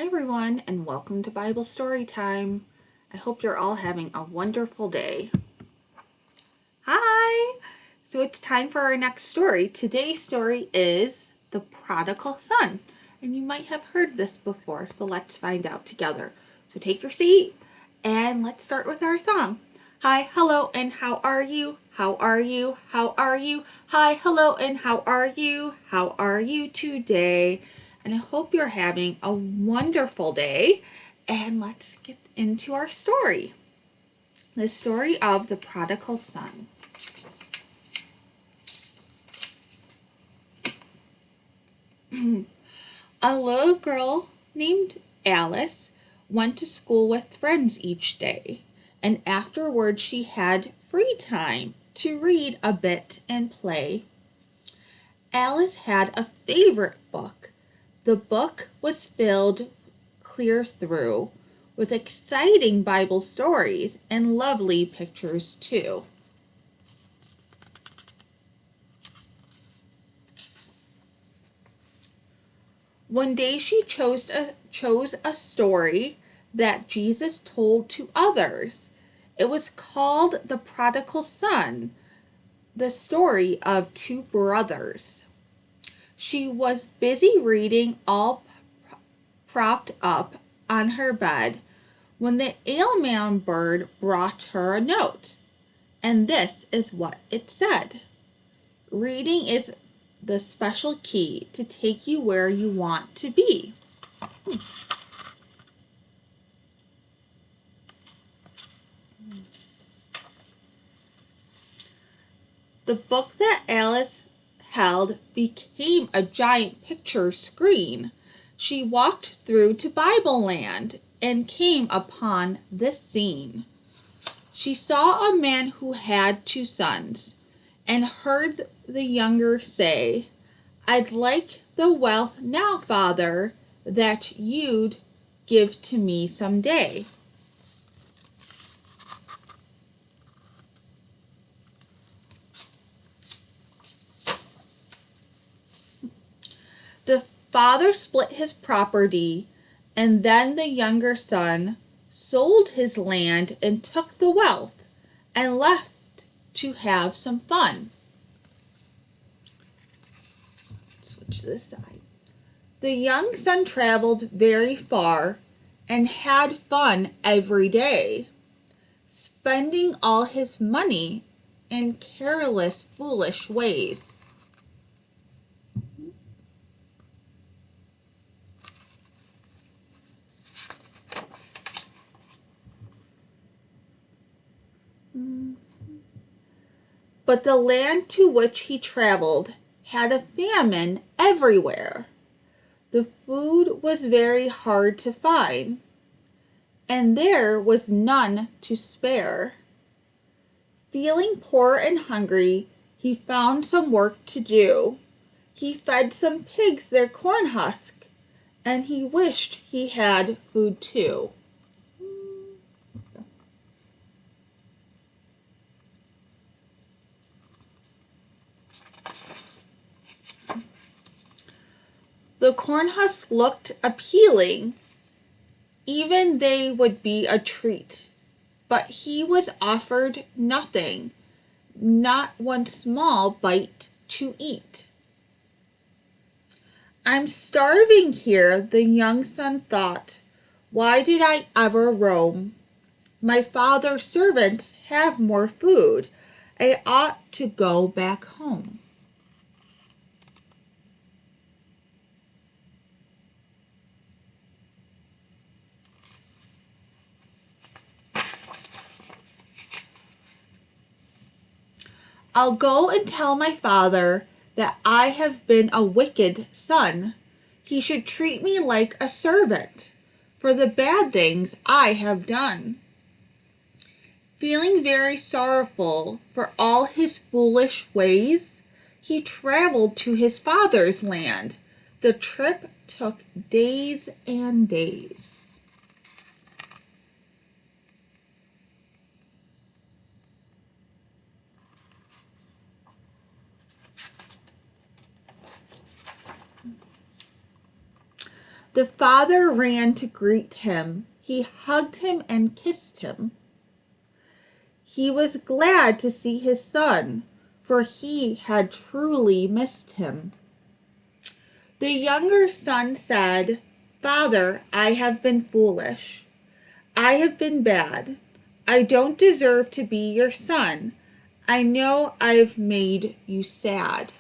everyone, and welcome to Bible Story Time. I hope you're all having a wonderful day. Hi! So it's time for our next story. Today's story is The Prodigal Son. And you might have heard this before, so let's find out together. So take your seat and let's start with our song. Hi, hello, and how are you? How are you? How are you? Hi, hello, and how are you? How are you today? And I hope you're having a wonderful day. And let's get into our story. The story of the prodigal son. A little girl named Alice went to school with friends each day, and afterwards she had free time to read a bit and play. Alice had a favorite book. The book was filled clear through with exciting Bible stories and lovely pictures too. One day she chose a story that Jesus told to others. It was called The Prodigal Son, the story of two brothers. She was busy reading, all propped up on her bed, when the mailman bird brought her a note. And this is what it said. Reading is the special key to take you where you want to be. The book that Alice held became a giant picture screen. She walked through to Bible Land and came upon this scene. She saw a man who had two sons and heard the younger say, "I'd like the wealth now, Father, that you'd give to me someday." The father split his property, and then the younger son sold his land and took the wealth and left to have some fun. Switch this side. The young son traveled very far and had fun every day, spending all his money in careless, foolish ways. But the land to which he traveled had a famine everywhere. The food was very hard to find, and there was none to spare. Feeling poor and hungry, he found some work to do. He fed some pigs their corn husk, and he wished he had food too. The corn husk looked appealing. Even they would be a treat. But he was offered nothing, not one small bite to eat. "I'm starving here," the young son thought. "Why did I ever roam? My father's servants have more food. I ought to go back home." "I'll go and tell my father that I have been a wicked son. He should treat me like a servant for the bad things I have done." Feeling very sorrowful for all his foolish ways, he traveled to his father's land. The trip took days and days. The father ran to greet him. He hugged him and kissed him. He was glad to see his son, for he had truly missed him. The younger son said, "Father, I have been foolish. I have been bad. I don't deserve to be your son. I know I've made you sad."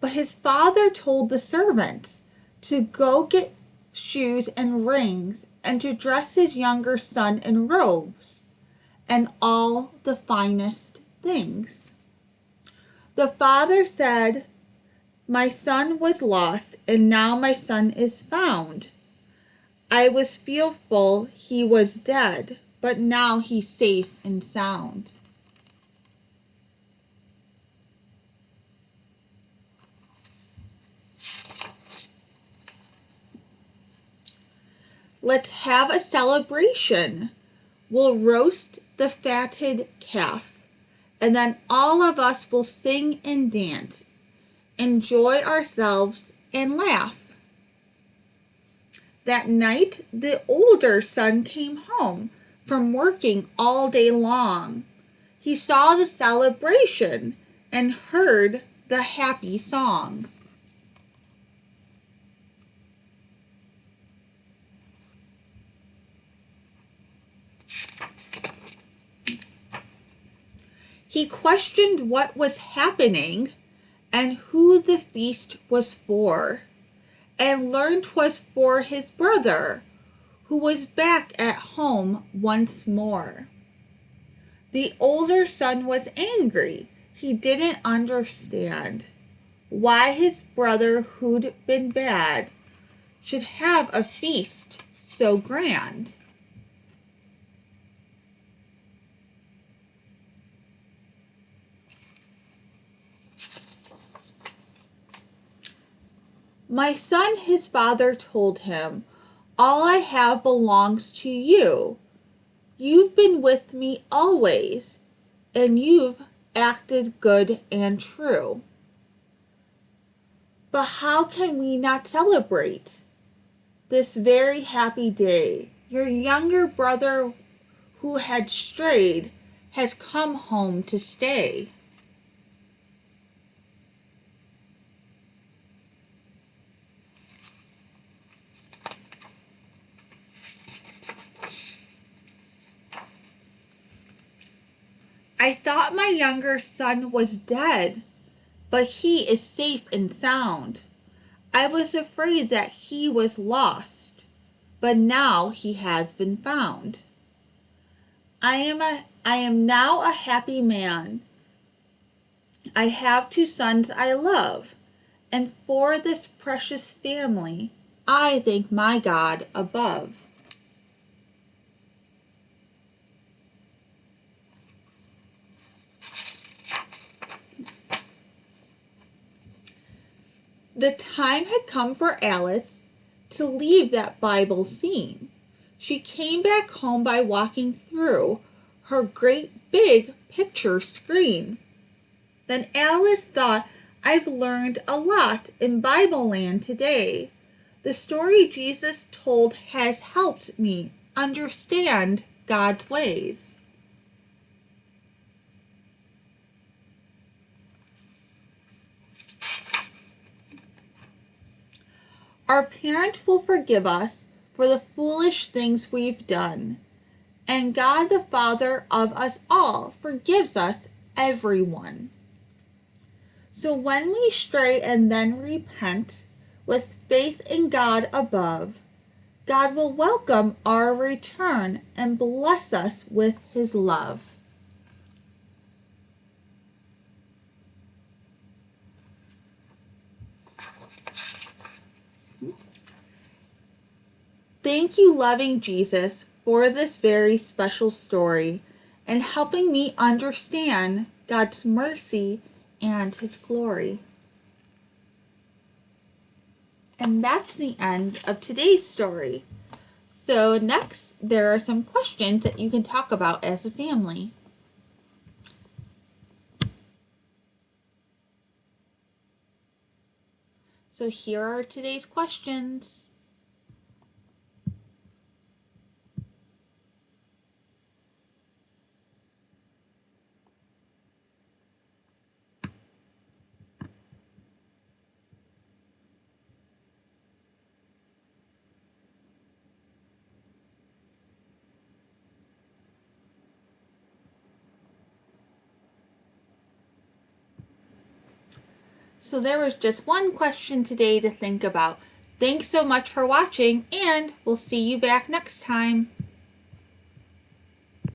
But his father told the servants to go get shoes and rings and to dress his younger son in robes and all the finest things. The father said, "My son was lost, and now my son is found. I was fearful he was dead, but now he's safe and sound." Let's have a celebration. We'll roast the fatted calf, and then all of us will sing and dance, enjoy ourselves, and laugh. That night, the older son came home from working all day long. He saw the celebration and heard the happy songs. He questioned what was happening and who the feast was for, and learned 'twas for his brother, who was back at home once more. The older son was angry. He didn't understand why his brother, who'd been bad, should have a feast so grand. "My son," his father told him, "all I have belongs to you. You've been with me always, and you've acted good and true. But how can we not celebrate this very happy day? Your younger brother, who had strayed, has come home to stay." "I thought my younger son was dead, but he is safe and sound. I was afraid that he was lost, but now he has been found. I am now a happy man. I have 2 sons I love, and for this precious family I thank my God above." The time had come for Alice to leave that Bible scene. She came back home by walking through her great big picture screen. Then Alice thought, "I've learned a lot in Bible land today. The story Jesus told has helped me understand God's ways." Our parents will forgive us for the foolish things we've done, and God the Father of us all forgives us, everyone. So when we stray and then repent, with faith in God above, God will welcome our return and bless us with his love. Thank you, loving Jesus, for this very special story and helping me understand God's mercy and his glory. And that's the end of today's story. So next, there are some questions that you can talk about as a family. So here are today's questions. So there was just one question today to think about. Thanks so much for watching, and we'll see you back next time.